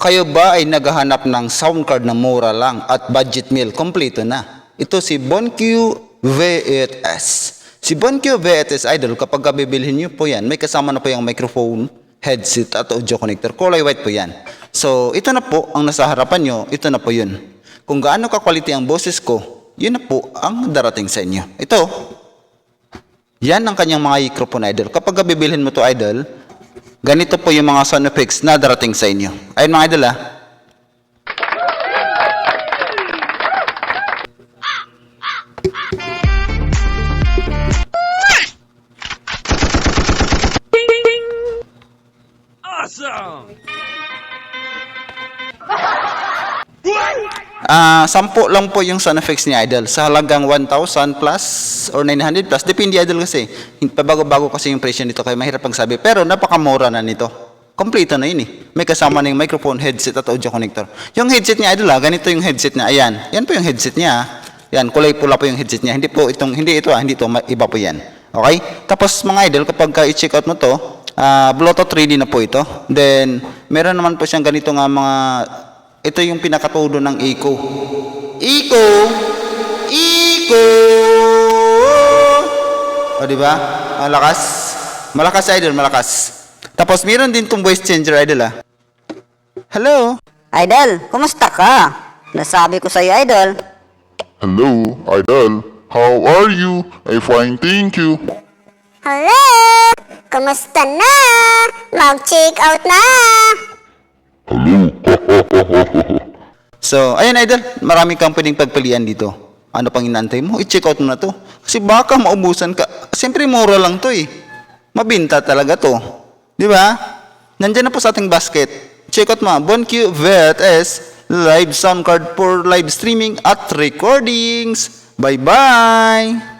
Kayo ba ay naghahanap ng sound card na mura lang at budget meal? Kompleto na. Ito si BonQ V8S. Si BonQ V8S Idol, kapag bibilhin nyo po yan, may kasama na po yung microphone, headset at audio connector. Kulay white po yan. So, ito na po ang nasa harapan nyo. Ito na po yun. Kung gaano ka-quality ang boses ko, yun na po ang darating sa inyo. Ito, yan ang kanyang mga microphone, Idol. Kapag bibilhin mo to, Idol, ganito po yung mga sound effects na darating sa inyo. Ayun mga Idol, Sampo lang po yung sound effects ni Idol sa halagang 1,000 plus or 900 plus. Depende, Idol, kasi pabago-bago kasi yung presyo nito kaya mahirap pagsabi. Pero napakamura na nito. Kompleto na yun eh. May kasama na yung microphone, headset at audio connector. Yung headset niya, Idol, ganito yung headset niya. Ayan. Yan po yung headset niya. Yan, kulay pula po yung headset niya. Hindi ito, iba po yan. Okay? Tapos mga Idol, kapag i-check out mo to, Bluetooth 3D na po ito. Then, meron naman po siyang ganito nga mga, ito yung pinakatudo ng echo. Echo. O, diba? Malakas. Malakas, Idol, malakas. Tapos, meron din tong voice changer, Idol, Hello? Idol, kumusta ka? Nasabi ko sa'yo, Idol. Hello, Idol. How are you? I'm fine, thank you. Hello! Kumusta na? Mag-check out na! Hello. So, ayan, Idol. Marami kang pwedeng pagpilian dito. Ano pang inantay mo? I-check out mo na to. Kasi baka maubusan ka. Siyempre, mura lang to eh. Mabinta talaga to. Di ba? Nandiyan na po sa ating basket. Check out mo. BonQ V8S live sound card for live streaming at recordings. Bye-bye!